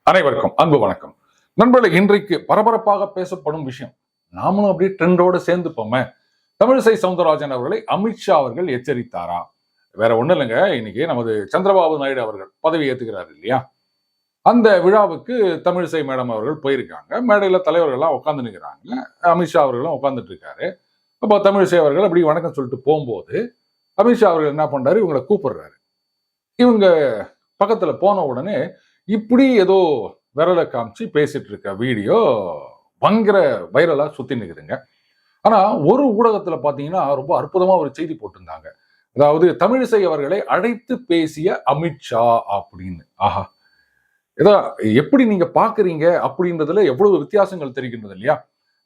அனைவருக்கும் அன்பு வணக்கம். நண்பர்களே, இன்றைக்கு பரபரப்பாக பேசப்படும் விஷயம், நாமளும் அப்படியே ட்ரெண்டோடு சேர்ந்துப்போமே. தமிழிசை சவுந்தரராஜன் அவர்களை அமித்ஷா அவர்கள் எச்சரித்தாரா? வேற ஒண்ணும் இல்லைங்க. இன்னைக்கு நமது சந்திரபாபு நாயுடு அவர்கள் பதவி ஏத்துக்கிறாரு இல்லையா? அந்த விழாவுக்கு தமிழிசை மேடம் அவர்கள் போயிருக்காங்க. மேடையில தலைவர்கள்லாம் உட்கார்ந்து நிற்கிறாங்க. அமித்ஷா அவர்களும் உட்கார்ந்துட்டு இருக்காரு. அப்போ தமிழிசை அவர்கள் அப்படி வணக்கம் சொல்லிட்டு போகும்போது அமித்ஷா அவர்கள் என்ன பண்றாரு, இவங்களை கூப்பிடுறாரு. இவங்க பக்கத்துல போன உடனே இப்படி ஏதோ விரலை காமிச்சு பேசிட்டு இருக்க வீடியோ பயங்கர வைரலா சுத்தி நிற்குதுங்க. ஆனா ஒரு ஊடகத்துல பாத்தீங்கன்னா ரொம்ப அற்புதமா ஒரு செய்தி போட்டிருந்தாங்க. அதாவது தமிழிசை அவர்களை அழைத்து பேசிய அமித்ஷா அப்படின்னு. ஆஹா, ஏதோ எப்படி நீங்க பாக்குறீங்க அப்படின்றதுல எவ்வளவு வித்தியாசங்கள் தெரிகின்றது இல்லையா?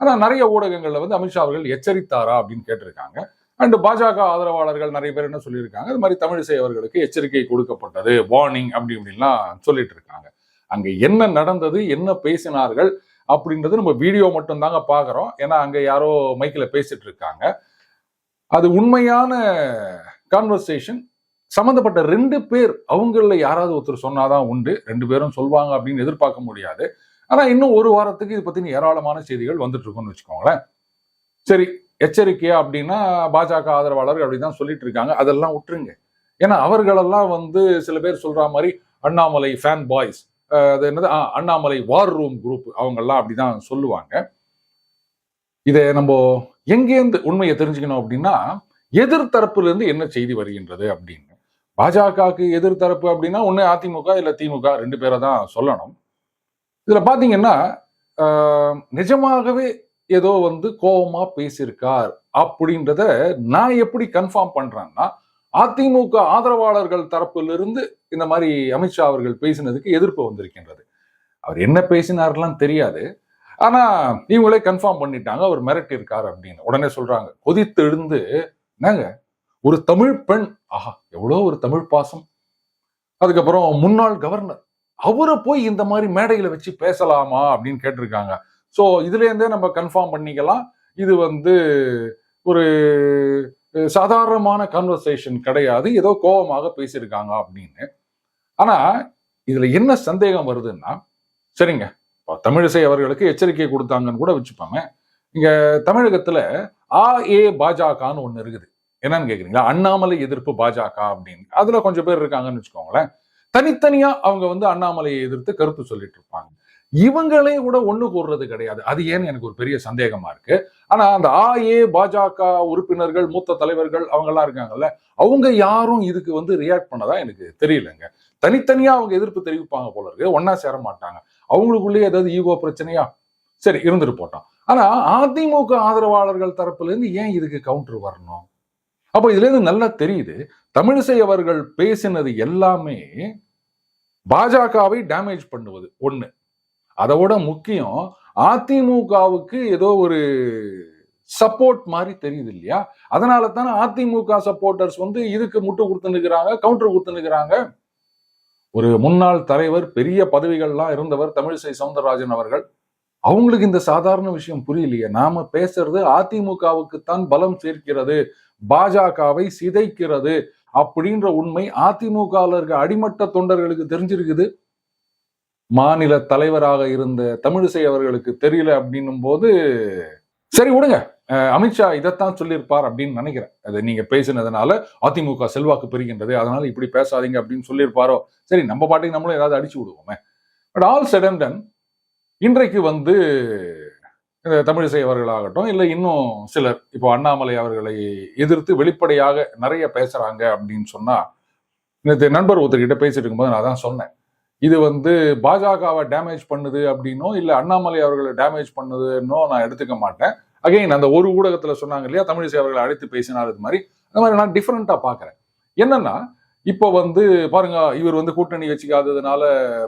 ஆனா நிறைய ஊடகங்கள்ல வந்து அமித்ஷா அவர்கள் எச்சரித்தாரா அப்படின்னு கேட்டிருக்காங்க. அண்ட் பாஜக ஆதரவாளர்கள் நிறைய பேர் என்ன சொல்லியிருக்காங்க, இது மாதிரி தமிழிசை அவர்களுக்கு எச்சரிக்கை கொடுக்கப்பட்டது, வார்னிங் அப்படி இப்படின்லாம் சொல்லிட்டு இருக்காங்க. அங்க என்ன நடந்தது, என்ன பேசினார்கள் அப்படின்றது நம்ம வீடியோ மட்டும் தாங்க பாக்குறோம். ஏன்னா அங்க யாரோ மைக்கில் பேசிட்டு இருக்காங்க. அது உண்மையான கான்வர்சேஷன். சம்பந்தப்பட்ட 2 பேர் அவங்கள யாராவது ஒருத்தர் சொன்னாதான் உண்டு. 2 பேரும் சொல்வாங்க அப்படின்னு எதிர்பார்க்க முடியாது. ஆனா இன்னும் ஒரு வாரத்துக்கு இது பத்தி ஏராளமான செய்திகள் வந்துட்டு இருக்கும்னு வச்சுக்கோங்களேன். சரி, எச்சரிக்கையா அப்படின்னா பாஜக ஆதரவாளர்கள் அப்படிதான் சொல்லிட்டு இருக்காங்க. அதெல்லாம் விட்டுருங்க. ஏன்னா அவர்களெல்லாம் வந்து சில பேர் சொல்ற மாதிரி அண்ணாமலை ஃபேன் பாய்ஸ், அது என்னது, அண்ணாமலை வார் ரூம் குரூப், அவங்கெல்லாம் அப்படிதான் சொல்லுவாங்க. இதை நம்ம எங்கேருந்து உண்மையை தெரிஞ்சுக்கணும் அப்படின்னா, எதிர்த்தரப்புல இருந்து என்ன செய்தி வருகின்றது அப்படின்னு. பாஜகவுக்கு எதிர்த்தரப்பு அப்படின்னா ஒண்ணு அதிமுக இல்ல திமுக, 2 பேரை தான் சொல்லணும். இதுல பாத்தீங்கன்னா நிஜமாகவே ஏதோ வந்து கோபமா பேசியிருக்கார் அப்படின்றத நான் எப்படி கன்ஃபார்ம் பண்றேன்னா, அதிமுக ஆதரவாளர்கள் தரப்பிலிருந்து இந்த மாதிரி அமித்ஷா அவர்கள் பேசினதுக்கு எதிர்ப்பு வந்திருக்கின்றது. அவர் என்ன பேசினார்லாம் தெரியாது. ஆனா இவங்களே கன்ஃபார்ம் பண்ணிட்டாங்க, அவர் மிரட்டி இருக்காரு அப்படின்னு. உடனே சொல்றாங்க, கொதித்து எழுந்து, என்னங்க ஒரு தமிழ் பெண், ஆஹா எவ்வளோ ஒரு தமிழ் பாசம். அதுக்கப்புறம் முன்னாள் கவர்னர், அவரை போய் இந்த மாதிரி மேடையில வச்சு பேசலாமா அப்படின்னு கேட்டிருக்காங்க. ஸோ இதுல இருந்தே நம்ம கன்ஃபார்ம் பண்ணிக்கலாம், இது வந்து ஒரு சாதாரணமான கான்வர்சேஷன் கிடையாது, ஏதோ கோபமாக பேசியிருக்காங்க அப்படின்னு. ஆனா இதுல என்ன சந்தேகம் வருதுன்னா, சரிங்க தமிழிசை அவர்களுக்கு எச்சரிக்கை கொடுத்தாங்கன்னு கூட வச்சுப்பாங்க. இங்க தமிழகத்துல பாஜகன்னு ஒண்ணு இருக்குது. என்னன்னு கேக்குறீங்களா? அண்ணாமலை எதிர்ப்பு பாஜக அப்படின்னு. அதுல கொஞ்சம் பேர் இருக்காங்கன்னு வச்சுக்கோங்களேன். தனித்தனியா அவங்க வந்து அண்ணாமலையை எதிர்த்து கருத்து சொல்லிட்டு இருப்பாங்க. இவங்களே கூட ஒண்ணு கூடுறது கிடையாது. அது ஏன்னு எனக்கு ஒரு பெரிய சந்தேகமா இருக்கு. ஆனா அந்த பாஜக உறுப்பினர்கள், மூத்த தலைவர்கள் அவங்க எல்லாம் இருக்காங்கல்ல, அவங்க யாரும் இதுக்கு வந்து ரியாக்ட் பண்ணதா எனக்கு தெரியலங்க. தனித்தனியா அவங்க எதிர்ப்பு தெரிவிப்பாங்க போல இருக்கு, ஒன்னா சேர மாட்டாங்க. அவங்களுக்குள்ளேயே ஏதாவது ஈகோ பிரச்சனையா, சரி இருந்துட்டு போட்டோம். ஆனா அதிமுக ஆதரவாளர்கள் தரப்புல இருந்து ஏன் இதுக்கு கவுண்டர் வரணும்? அப்ப இதுல இருந்து நல்லா தெரியுது, தமிழிசை அவர்கள் பேசினது எல்லாமே பாஜகவை டேமேஜ் பண்ணுவது ஒண்ணு. அதோட முக்கியம், அதிமுகவுக்கு ஏதோ ஒரு சப்போர்ட் மாதிரி தெரியுது இல்லையா? அதனால தானே அதிமுக சப்போர்ட்டர்ஸ் வந்து இதுக்கு முட்டு கொடுத்து நிற்கிறாங்க, கவுண்டர் கொடுத்து நிற்கிறாங்க. ஒரு முன்னாள் தலைவர், பெரிய பதவிகள்லாம் இருந்தவர் தமிழிசை சவுந்தரராஜன் அவர்கள், அவங்களுக்கு இந்த சாதாரண விஷயம் புரியலையே. நாம பேசுறது அதிமுகவுக்குத்தான் பலம் சேர்க்கிறது, பாஜகவை சிதைக்கிறது அப்படின்ற உண்மை அதிமுகவில் இருக்க அடிமட்ட தொண்டர்களுக்கு தெரிஞ்சிருக்குது. மாநில தலைவராக இருந்த தமிழிசை அவர்களுக்கு தெரியல அப்படின்னும் போது, சரி விடுங்க, அமித்ஷா இதைத்தான் சொல்லியிருப்பார் அப்படின்னு நினைக்கிறேன். அதை நீங்க பேசினதுனால அதிமுக செல்வாக்கு பெறுகின்றது, அதனால இப்படி பேசாதீங்க அப்படின்னு சொல்லியிருப்பாரோ. சரி, நம்ம பாட்டுக்கு நம்மளும் ஏதாவது அடிச்சு விடுவோமே. But all set and done, இன்றைக்கு வந்து தமிழிசை அவர்களாகட்டும், இல்லை இன்னும் சிலர் இப்போ அண்ணாமலை அவர்களை எதிர்த்து வெளிப்படையாக நிறைய பேசுறாங்க அப்படின்னு சொன்னா, இந்த நண்பர் ஒருத்தர்கிட்ட பேசிட்டு இருக்கும்போது நான் தான் சொன்னேன், இது வந்து பாஜகவை டேமேஜ் பண்ணுது அப்படின்னோ இல்ல அண்ணாமலை அவர்களை டேமேஜ் பண்ணுதுன்னோ நான் எடுத்துக்க மாட்டேன். அகைன் அந்த ஒரு ஊடகத்துல சொன்னாங்க இல்லையா, தமிழிசை அவர்களை அழைத்து பேசினார், இது மாதிரி அந்த மாதிரி நான் டிஃபரெண்டா பாக்குறேன். என்னன்னா, இப்போ வந்து பாருங்க, இவர் வந்து கூட்டணி வச்சுக்காததுனால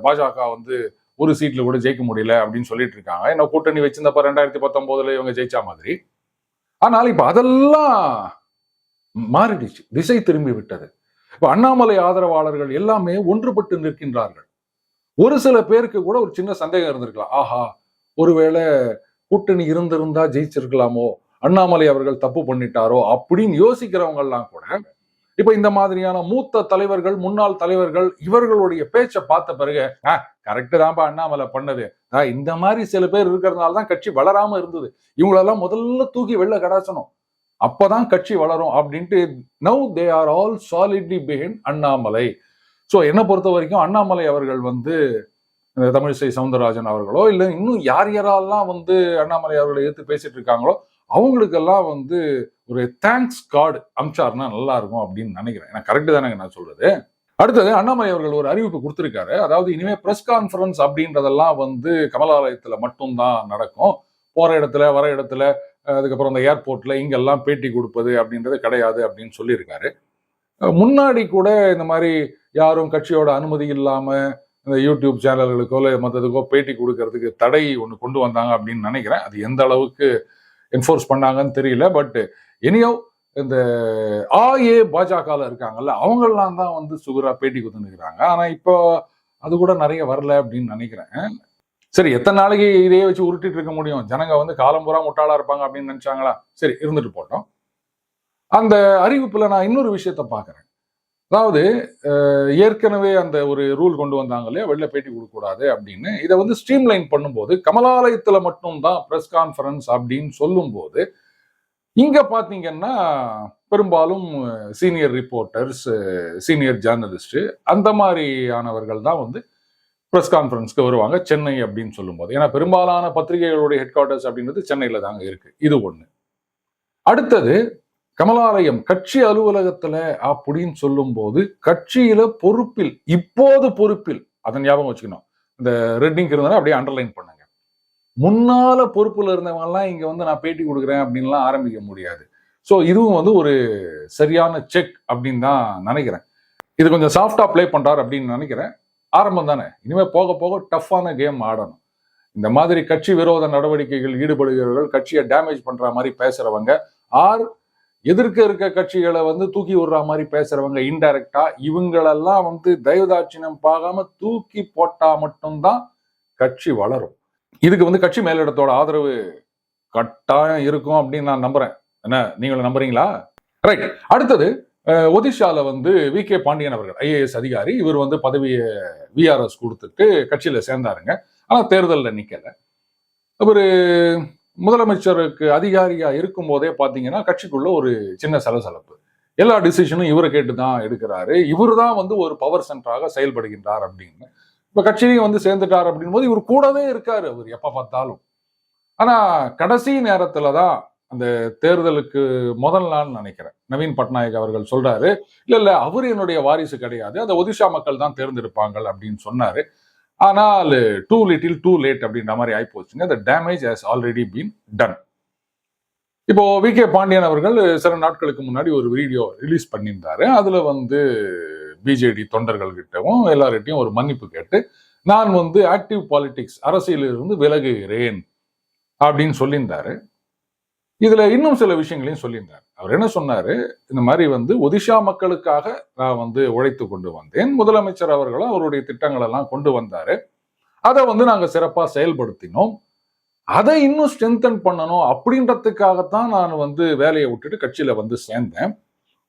பாஜக வந்து ஒரு சீட்ல கூட ஜெயிக்க முடியல அப்படின்னு சொல்லிட்டு இருக்காங்க. என்ன கூட்டணி வச்சிருந்தப்ப 2019 இவங்க ஜெயிச்சா மாதிரி. ஆனால் இப்ப அதெல்லாம் மாறிடுச்சு, திசை திரும்பி விட்டது. இப்ப அண்ணாமலை ஆதரவாளர்கள் எல்லாமே ஒன்றுபட்டு நிற்கின்றார்கள். ஒரு சில பேருக்கு கூட ஒரு சின்ன சந்தேகம் இருந்திருக்கலாம், ஆஹா ஒருவேளை கூட்டணி இருந்திருந்தா ஜெயிச்சிருக்கலாமோ, அண்ணாமலை அவர்கள் தப்பு பண்ணிட்டாரோ அப்படின்னு யோசிக்கிறவங்க எல்லாம் கூட இப்ப இந்த மாதிரியான மூத்த தலைவர்கள், முன்னாள் தலைவர்கள் இவர்களுடைய பேச்சை பார்த்த பிறகு கரெக்ட் தான்ப்பா அண்ணாமலை பண்ணது. இந்த மாதிரி சில பேர் இருக்கிறதுனால தான் கட்சி வளராம இருந்தது. இவங்களெல்லாம் முதல்ல தூக்கி வெளில கடாசணும், அப்பதான் கட்சி வளரும் அப்படின்ட்டு now they are all solidly behind Annamalai. So என்ன பொறுத்த வரைக்கும் அண்ணாமலை அவர்கள் வந்து தமிழிசை சவுந்தரராஜன் அவர்களோ இல்ல இன்னும் யார் யாரெல்லாம் வந்து அண்ணாமலை அவர்களை எடுத்து பேசிட்டு இருக்காங்களோ அவங்களுக்கெல்லாம் வந்து ஒரு தேங்க்ஸ் கார்டு அமிச்சாருன்னா நல்லா இருக்கும் அப்படின்னு நினைக்கிறேன். எனக்கு கரெக்ட் தானே நான் சொல்றது. அடுத்தது அண்ணாமலை அவர்கள் ஒரு அறிவிப்பு கொடுத்திருக்காரு. அதாவது இனிமே பிரஸ் கான்ஃபரன்ஸ் அப்படின்றதெல்லாம் வந்து கமலாலயத்துல மட்டும்தான் நடக்கும். போற இடத்துல வர இடத்துல அதுக்கப்புறம் அந்த ஏர்போர்ட்ல இங்கெல்லாம் பேட்டி கொடுப்பது அப்படின்றது கிடையாது அப்படின்னு சொல்லியிருக்காரு. முன்னாடி கூட இந்த மாதிரி யாரும் கட்சியோட அனுமதி இல்லாம இந்த யூடியூப் சேனல்களுக்கோ இல்லை மற்றதுக்கோ பேட்டி கொடுக்கறதுக்கு தடை ஒன்று கொண்டு வந்தாங்க அப்படின்னு நினைக்கிறேன். அது எந்த அளவுக்கு என்ஃபோர்ஸ் பண்ணாங்கன்னு தெரியல. பட் எனியோ இந்த பாஜக இருக்காங்கல்ல அவங்கெல்லாம் தான் வந்து சுகரா பேட்டி கொடுத்துருக்காங்க. ஆனா இப்போ அது கூட நிறைய வரல அப்படின்னு நினைக்கிறேன். சரி, எத்தனை நாளைக்கு இதையே வச்சு உருட்டிட்டு இருக்க முடியும்? ஜனங்க வந்து காலம்புறா முட்டாளா இருப்பாங்க அப்படின்னு நினைச்சாங்களா? சரி, இருந்துட்டு போட்டோம். அந்த அறிவிப்புல நான் இன்னொரு விஷயத்த பாக்குறேன். அதாவது ஏற்கனவே அந்த ஒரு ரூல் கொண்டு வந்தாங்க இல்லையா, வெளில பேட்டி கொடுக்கக்கூடாது அப்படின்னு. இதை வந்து ஸ்ட்ரீம்லைன் பண்ணும்போது கமலாலயத்துல மட்டும்தான் பிரஸ் கான்ஃபரன்ஸ் அப்படின்னு சொல்லும் போது இங்க பாத்தீங்கன்னா பெரும்பாலும் சீனியர் ரிப்போர்ட்டர்ஸ், சீனியர் ஜேர்னலிஸ்ட் அந்த மாதிரியானவர்கள் தான் வந்து பிரஸ் கான்ஃபரன்ஸ்க்கு வருவாங்க சென்னை அப்படின்னு சொல்லும் போது. ஏன்னா பெரும்பாலான பத்திரிகைகளுடைய ஹெட் குவார்டர்ஸ் அப்படின்றது சென்னையில தாங்க இருக்கு. இது ஒண்ணு. அடுத்தது கமலாலயம் கட்சி அலுவலகத்துல அப்படின்னு சொல்லும் போது கட்சியில பொறுப்பில், இப்போது பொறுப்பில், அதை ஞாபகம் வச்சுக்கணும். இந்த ரெட்டிங் இருந்தாலும் அப்படியே அண்டர்லைன் பண்ணுங்க. முன்னால பொறுப்புல இருந்தவங்க எல்லாம் இங்க வந்து நான் பேட்டி கொடுக்குறேன் அப்படின்லாம் ஆரம்பிக்க முடியாது. ஸோ இதுவும் வந்து ஒரு சரியான செக் அப்படின்னு தான் நினைக்கிறேன். இது கொஞ்சம் சாஃப்டா பிளே பண்றாரு அப்படின்னு நினைக்கிறேன். ஆரம்பம் தானே, இனிமே போக போக டஃப்பான கேம் ஆடணும். இந்த மாதிரி கட்சி விரோத நடவடிக்கைகள் ஈடுபடுகிறவர்கள், கட்சியை டேமேஜ் பண்ற மாதிரி பேசுறவங்க, எதிர்க்க இருக்க கட்சிகளை வந்து தூக்கி விடுற மாதிரி பேசுறவங்க இன்டைரக்டா, இவங்களெல்லாம் வந்து தயவுதாட்சியம் பார்க்காம தூக்கி போட்டா மட்டும்தான் கட்சி வளரும். இதுக்கு வந்து கட்சி மேலிடத்தோட ஆதரவு கட்டாயம் இருக்கும் அப்படின்னு நான் நம்புறேன். என்ன, நீங்களும் நம்புறீங்களா? ரைட். அடுத்தது ஒடிஷால வந்து வி.கே. பாண்டியன் அவர்கள் ஐஏஎஸ் அதிகாரி. இவர் வந்து பதவியை விஆர்எஸ் கொடுத்துட்டு கட்சியில சேர்ந்தாருங்க. ஆனா தேர்தலில் நிக்கல. ஒரு முதலமைச்சருக்கு அதிகாரியா இருக்கும் போதே பாத்தீங்கன்னா கட்சிக்குள்ள ஒரு சின்ன சலசலப்பு. எல்லா டிசிஷனும் இவரை கேட்டுதான் எடுக்கிறாரு. இவர் தான் வந்து ஒரு பவர் சென்டராக செயல்படுகின்றார் அப்படின்னு. இப்ப கட்சியும் வந்து சேர்ந்துட்டார் அப்படின் போது இவர் கூடவே இருக்காரு அவர் எப்ப பார்த்தாலும். ஆனா கடைசி நேரத்துலதான் அந்த தேர்தலுக்கு முதல் நாள் நினைக்கிறேன் நவீன் பட்நாயக் அவர்கள் சொல்றாரு, இல்ல அவர் என்னுடைய வாரிசு கிடையாது, அதை ஒடிஷா மக்கள் தான் தேர்ந்தெடுப்பாங்க அப்படின்னு சொன்னாரு. ஆனால் டூ லிட்டில் டூ லேட் அப்படின்ற மாதிரி ஆயிப்போச்சுங்க. the damage has already been done. இப்போ வி.கே. பாண்டியன் அவர்கள் சில நாட்களுக்கு முன்னாடி ஒரு வீடியோ ரிலீஸ் பண்ணியிருந்தாரு. அதுல வந்து பிஜேடி தொண்டர்கள் கிட்டவும் எல்லார்கிட்டையும் ஒரு மன்னிப்பு கேட்டு நான் வந்து ஆக்டிவ் பாலிடிக்ஸ் அரசியலிருந்து விலகுகிறேன் அப்படின்னு சொல்லியிருந்தாரு. இதுல இன்னும் சில விஷயங்களையும் சொல்லியிருந்தார். அவர் என்ன சொன்னாரு, இந்த மாதிரி வந்து ஒடிஷா மக்களுக்காக நான் வந்து உழைத்து கொண்டு வந்தேன். முதலமைச்சர் அவர்களும் அவருடைய திட்டங்கள் எல்லாம் கொண்டு வந்தாரு. அதை வந்து நாங்க சிறப்பா செயல்படுத்தினோம். அதை இன்னும் ஸ்ட்ரென்தன் பண்ணணும் அப்படின்றதுக்காகத்தான் நான் வந்து வேலையை விட்டுட்டு கட்சியில வந்து சேர்ந்தேன்.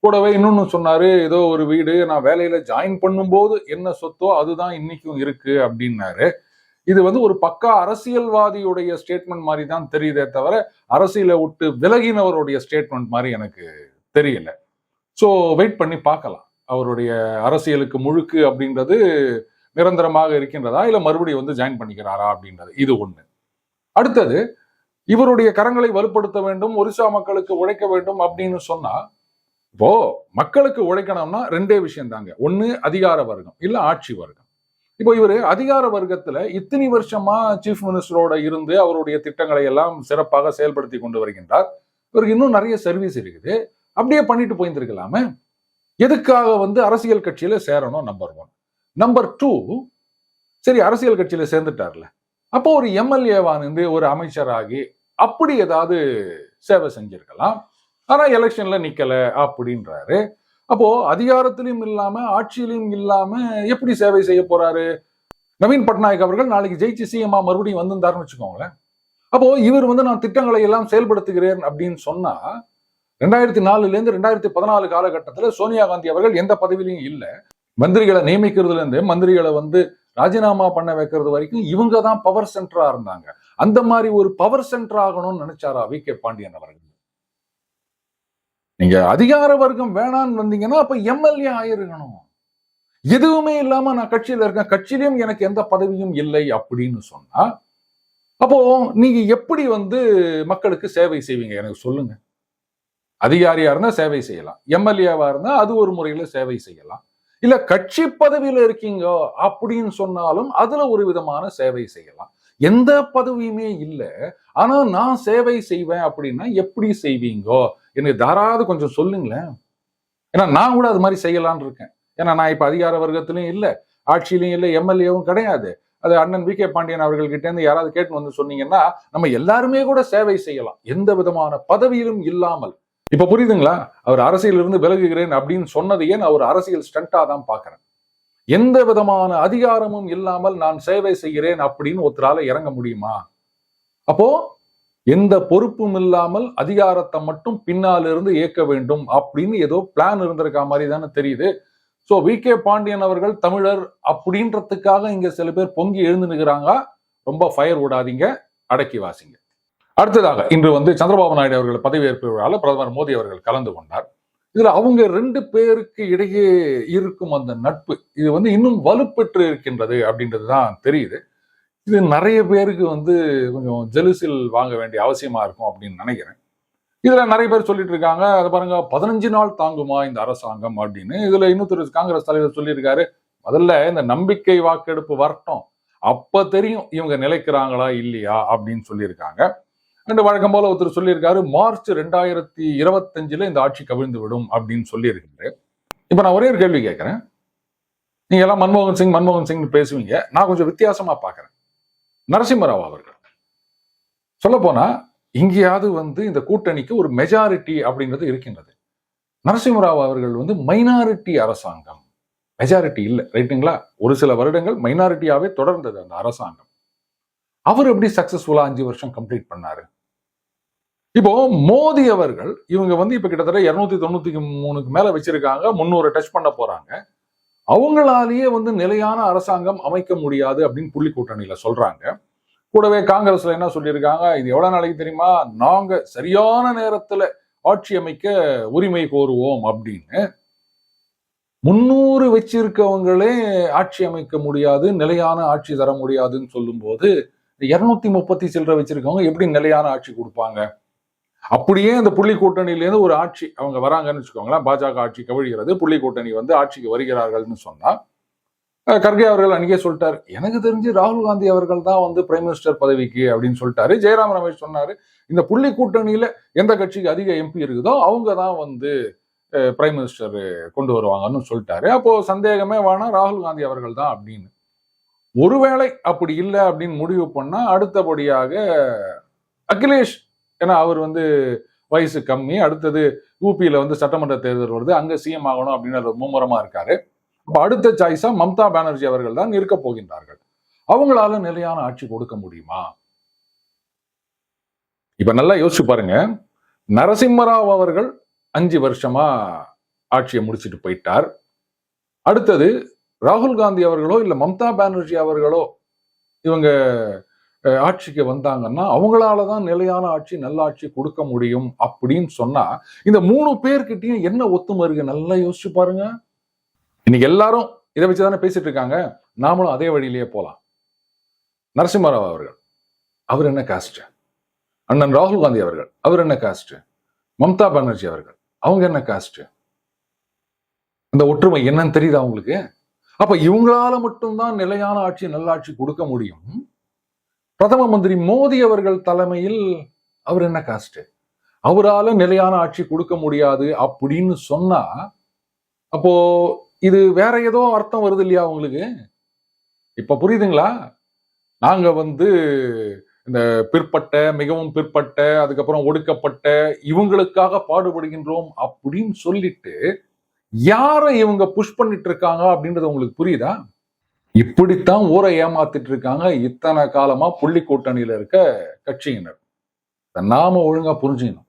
கூடவே இன்னொன்னு சொன்னாரு, ஏதோ ஒரு வீடு நான் வேலையில ஜாயின் பண்ணும்போது என்ன சொத்தோ அதுதான் இன்னைக்கும் இருக்கு அப்படின்னாரு. இது வந்து ஒரு பக்கா அரசியல்வாதியுடைய ஸ்டேட்மெண்ட் மாதிரி தான் தெரியுதே தவிர அரசியலை விட்டு விலகினவருடைய ஸ்டேட்மெண்ட் மாதிரி எனக்கு தெரியல. ஸோ வெயிட் பண்ணி பார்க்கலாம். அவருடைய அரசியலுக்கு முழுக்கு அப்படின்றது நிரந்தரமாக இருக்கின்றதா இல்ல மறுபடியும் வந்து ஜாயின் பண்ணிக்கிறாரா அப்படின்றது இது ஒண்ணு. அடுத்தது, இவருடைய கரங்களை வலுப்படுத்த வேண்டும், ஒரிசா மக்களுக்கு உழைக்க வேண்டும் அப்படின்னு சொன்னா, இப்போ மக்களுக்கு உழைக்கணும்னா ரெண்டே விஷயம் தாங்க. ஒண்ணு அதிகார வர்க்கம், இல்ல ஆட்சி வர்க்கம். இப்போ இவரு அதிகார வர்க்கத்துல இத்தனை வருஷமா சீஃப் மினிஸ்டரோட இருந்து அவருடைய திட்டங்களை எல்லாம் சிறப்பாக செயல்படுத்தி கொண்டு வருகின்றார். இவருக்கு இன்னும் நிறைய சர்வீஸ் இருக்குது, அப்படியே பண்ணிட்டு போயிருந்திருக்கலாமே. எதுக்காக வந்து அரசியல் கட்சியில சேரணும்? நம்பர் 1. நம்பர் 2, சரி அரசியல் கட்சியில சேர்ந்துட்டார்ல, அப்போ ஒரு எம்எல்ஏவானு ஒரு அமைச்சராகி அப்படி ஏதாவது சேவை செஞ்சிருக்கலாம். ஆனா எலெக்ஷன்ல நிக்கல அப்படின்றாரு. அப்போ அதிகாரத்திலும் இல்லாம ஆட்சியிலும் இல்லாம எப்படி சேவை செய்ய போறாரு? நவீன் பட்நாயக் அவர்கள் நாளைக்கு ஜெயிச்சு சிஎம்மா மறுபடியும் வந்திருந்தாருன்னு வச்சுக்கோங்களேன். அப்போ இவர் வந்து நான் திட்டங்களை எல்லாம் செயல்படுத்துகிறேன் அப்படின்னு சொன்னா 2004 இருந்து 2014 காலகட்டத்தில் சோனியா காந்தி அவர்கள் எந்த பதவியிலையும் இல்ல. மந்திரிகளை நியமிக்கிறதுல இருந்து மந்திரிகளை ராஜினாமா பண்ண வைக்கிறது வரைக்கும் இவங்க தான் பவர் சென்டரா இருந்தாங்க. அந்த மாதிரி ஒரு பவர் சென்டர் ஆகணும்னு நினைச்சாரா வி.கே. பாண்டியன் அவர்கள்? நீங்க அதிகார வர்க்கம் வேணான்னு வந்தீங்கன்னா அப்ப எம்எல்ஏ ஆயிருக்கணும். எதுவுமே இல்லாம நான் கட்சியில இருக்கேன், கட்சியிலும் எனக்கு எந்த பதவியும் இல்லை அப்படின்னு சொன்னா, அப்போ நீங்க எப்படி மக்களுக்கு சேவை செய்வீங்க எனக்கு சொல்லுங்க. அதிகாரியா இருந்தா சேவை செய்யலாம், எம்எல்ஏவா இருந்தா அது ஒரு முறையில சேவை செய்யலாம், இல்ல கட்சி பதவியில இருக்கீங்க அப்படின்னு சொன்னாலும் அதுல ஒரு விதமான சேவை செய்யலாம். எந்த பதவியுமே இல்ல, ஆனா நான் சேவை செய்வேன் அப்படின்னா எப்படி செய்வீங்கோ? எனக்கு தாராவது கொஞ்சம் சொல்லுங்களேன். ஏன்னா நான் கூட அது மாதிரி செய்யலாம்னு இருக்கேன். ஏன்னா நான் இப்ப அதிகார வர்க்கத்திலையும் இல்ல, ஆட்சியிலையும் இல்லை, எம்எல்ஏவும் கிடையாது. அது அண்ணன் வி.கே. பாண்டியன் அவர்கள்கிட்ட இருந்து யாராவது கேட்டு சொன்னீங்கன்னா நம்ம எல்லாருமே கூட சேவை செய்யலாம், எந்த விதமான பதவியிலும் இல்லாமல். இப்ப புரியுதுங்களா? அவர் அரசியலிருந்து விலகுகிறேன் அப்படின்னு சொன்னதையே நான் ஒரு அரசியல் ஸ்டண்டா தான் பாக்குறேன். எந்த விதமான அதிகாரமும் இல்லாமல் நான் சேவை செய்கிறேன் அப்படின்னு ஒருத்தரால இறங்க முடியுமா? அப்போ எந்த பொறுப்பும் இல்லாமல் அதிகாரத்தை மட்டும் பின்னால் இருந்து இயக்க வேண்டும் அப்படின்னு ஏதோ பிளான் இருந்திருக்க மாதிரி தானே தெரியுது. So VK. பாண்டியன் அவர்கள் தமிழர் அப்படின்றதுக்காக இங்க சில பேர் பொங்கி எழுந்து நிற்கிறாங்க. ரொம்ப ஃபயர் விடாதீங்க, அடக்கி வாசிங்க. அடுத்ததாக இன்று சந்திரபாபு நாயுடு அவர்கள் பதவியேற்பு விழாவில் பிரதமர் மோடி அவர்கள் கலந்து கொண்டார். இதுல அவங்க 2 பேருக்கு இடையே இருக்கும் அந்த நட்பு இது இன்னும் வலுப்பெற்று இருக்கின்றது அப்படின்றதுதான் தெரியுது. இது நிறைய பேருக்கு கொஞ்சம் ஜெலுசில் வாங்க வேண்டிய அவசியமா இருக்கும் அப்படின்னு நினைக்கிறேன். இதுல நிறைய பேர் சொல்லிட்டு இருக்காங்க, அதை பாருங்க 15 நாள் தாங்குமா இந்த அரசாங்கம் அப்படின்னு. இதுல இன்னொரு காங்கிரஸ் தலைவர் சொல்லியிருக்காரு, முதல்ல இந்த நம்பிக்கை வாக்கெடுப்பு வரட்டும், அப்ப தெரியும் இவங்க நிலைக்கிறாங்களா இல்லையா அப்படின்னு சொல்லியிருக்காங்க. வழக்கம் போல ஒருத்தர் சொல்லியிருக்காரு, மார்ச் 2025 இந்த ஆட்சி கவிழ்ந்து விடும் அப்படின்னு சொல்லியிருக்காரு. இப்ப நான் ஒரே ஒரு கேள்வி கேட்கிறேன். நீங்க எல்லாம் மன்மோகன் சிங் பேசுவீங்க, நான் கொஞ்சம் வித்தியாசமா பாக்குறேன். நரசிம்மராவ் அவர்கள் சொல்ல போனா இங்கேயாவது இந்த கூட்டணிக்கு ஒரு மெஜாரிட்டி அப்படின்றது இருக்கின்றது. நரசிம்மராவ் அவர்கள் மைனாரிட்டி அரசாங்கம், மெஜாரிட்டி இல்லை, ரைட்டுங்களா? ஒரு சில வருடங்கள் மைனாரிட்டியாவே தொடர்ந்தது அந்த அரசாங்கம். அவர் எப்படி சக்சஸ்ஃபுல்லா 5 வருஷம் கம்ப்ளீட் பண்ணாரு? இப்போ மோடி அவர்கள் இவங்க இப்ப கிட்டத்தட்ட 293க்கு மேல வச்சிருக்காங்க, 300 டச் பண்ண போறாங்க. அவங்களாலேயே நிலையான அரசாங்கம் அமைக்க முடியாது அப்படின்னு புள்ளி கூட்டணியில சொல்றாங்க. கூடவே காங்கிரஸ்ல என்ன சொல்லியிருக்காங்க, இது எவ்வளவு நாளைக்கு தெரியுமா, நாங்க சரியான நேரத்துல ஆட்சி அமைக்க உரிமை கோருவோம் அப்படின்னு. 300 வச்சிருக்கவங்களே ஆட்சி அமைக்க முடியாது, நிலையான ஆட்சி தர முடியாதுன்னு சொல்லும் போது 230 சில்லறை வச்சிருக்கவங்க எப்படி நிலையான ஆட்சி கொடுப்பாங்க? அப்படியே அந்த புள்ளி கூட்டணியிலேருந்து ஒரு ஆட்சி அவங்க வராங்கன்னு வச்சுக்கோங்களேன், பாஜக ஆட்சி கவிழ்கிறது, புள்ளி கூட்டணி ஆட்சிக்கு வருகிறார்கள்னு சொன்னா, கர்கே அவர்கள் அன்னைக்கே சொல்லிட்டாரு, எனக்கு தெரிஞ்சு ராகுல் காந்தி அவர்கள் தான் பிரைம் மினிஸ்டர் பதவிக்கு அப்படின்னு சொல்லிட்டாரு. ஜெயராம் ரமேஷ் சொன்னாரு, இந்த புள்ளி கூட்டணியில எந்த கட்சிக்கு அதிக எம்பி இருக்குதோ அவங்க தான் பிரைம் மினிஸ்டர் கொண்டு வருவாங்கன்னு சொல்லிட்டாரு. அப்போ சந்தேகமே வேணாம், ராகுல் காந்தி அவர்கள் தான் அப்படின்னு. ஒருவேளை அப்படி இல்லை அப்படின்னு முடிவு பண்ணா அடுத்தபடியாக அகிலேஷ், ஏன்னா அவர் வயசு கம்மி, அடுத்தது யூபியில சட்டமன்ற தேர்தல் வருது, அங்க சிஎம் ஆகணும் அப்படின்னு மும்முரமா இருக்காரு. அப்ப அடுத்த சாய்ஸா மம்தா பானர்ஜி அவர்கள் தான் இருக்க போகின்றார்கள். அவங்களால நிலையான ஆட்சி கொடுக்க முடியுமா? இப்ப நல்லா யோசிச்சு பாருங்க, நரசிம்மராவ் அவர்கள் 5 வருஷமா ஆட்சியை முடிச்சுட்டு போயிட்டார். அடுத்தது ராகுல் காந்தி அவர்களோ இல்ல மம்தா பானர்ஜி அவர்களோ இவங்க ஆட்சிக்கு வந்தாங்கன்னா அவங்களாலதான் நிலையான ஆட்சி, நல்ல ஆட்சி கொடுக்க முடியும் அப்படின்னு சொன்னா, இந்த 3 பேர்கிட்டயும் என்ன ஒத்துமை இருக்கு நல்லா யோசிச்சு பாருங்க. இன்னைக்கு எல்லாரும் இதை வச்சுதானே பேசிட்டு இருக்காங்க, நாமளும் அதே வழியிலேயே போலாம். நரசிம்மராவ் அவர்கள், அவர் என்ன காஸ்ட்? அண்ணன் ராகுல் காந்தி அவர்கள், அவர் என்ன காஸ்ட்? மம்தா பானர்ஜி அவர்கள், அவங்க என்ன காஸ்ட்? அந்த ஒற்றுமை என்னன்னு தெரியுதா உங்களுக்கு? அப்ப இவங்களால மட்டும்தான் நிலையான ஆட்சி, நல்லாட்சி கொடுக்க முடியும். பிரதம மந்திரி மோடி அவர்கள் தலைமையில் அவர் என்ன காஸ்ட்? அவரால நிலையான ஆட்சி கொடுக்க முடியாது அப்படின்னு சொன்னா, அப்போ இது வேற ஏதோ அர்த்தம் வருது இல்லையா உங்களுக்கு? இப்ப புரியுதுங்களா? நாங்க இந்த பிற்பட்ட, மிகவும் பிற்பட்ட, அதுக்கப்புறம் ஒடுக்கப்பட்ட இவங்களுக்காக பாடுபடுகின்றோம் அப்படின்னு சொல்லிட்டு யாரை இவங்க புஷ் பண்ணிட்டு இருக்காங்க அப்படின்றது உங்களுக்கு புரியுதா? இப்படித்தான் ஊரை ஏமாத்திட்டு இருக்காங்க இத்தனை காலமா புள்ளி கூட்டணியில இருக்க கட்சியினர். நாம ஒழுங்கா புரிஞ்சுக்கணும்.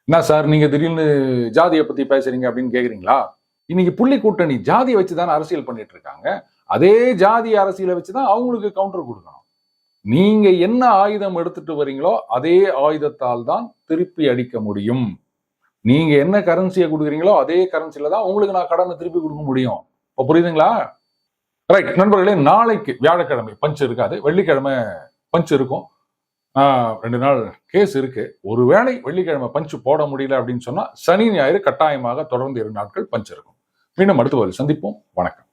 என்ன சார் நீங்க திடீர்னு ஜாதியை பத்தி பேசுறீங்க அப்படின்னு கேக்குறீங்களா? இன்னைக்கு புள்ளி கூட்டணி ஜாதியை வச்சுதானே அரசியல் பண்ணிட்டு இருக்காங்க. அதே ஜாதி அரசியலை வச்சுதான் அவங்களுக்கு கவுண்டர் கொடுக்கணும். நீங்க என்ன ஆயுதம் எடுத்துட்டு வரீங்களோ அதே ஆயுதத்தால் தான் திருப்பி அடிக்க முடியும். நீங்க என்ன கரன்சியை கொடுக்குறீங்களோ அதே கரன்சில தான் உங்களுக்கு நான் கடனை திருப்பி கொடுக்க முடியும். இப்ப புரியுதுங்களா? ரைட் நண்பர்களே, நாளைக்கு வியாழக்கிழமை பஞ்ச் இருக்காது, வெள்ளிக்கிழமை பஞ்ச் இருக்கும். 2 நாள் கேஸ் இருக்கு. ஒருவேளை வெள்ளிக்கிழமை பஞ்ச் போட முடியல அப்படின்னு சொன்னா சனி ஞாயிறு கட்டாயமாக தொடர்ந்து 2 நாட்கள் பஞ்ச் இருக்கும். மீண்டும் அடுத்த ஒரு சந்திப்போம். வணக்கம்.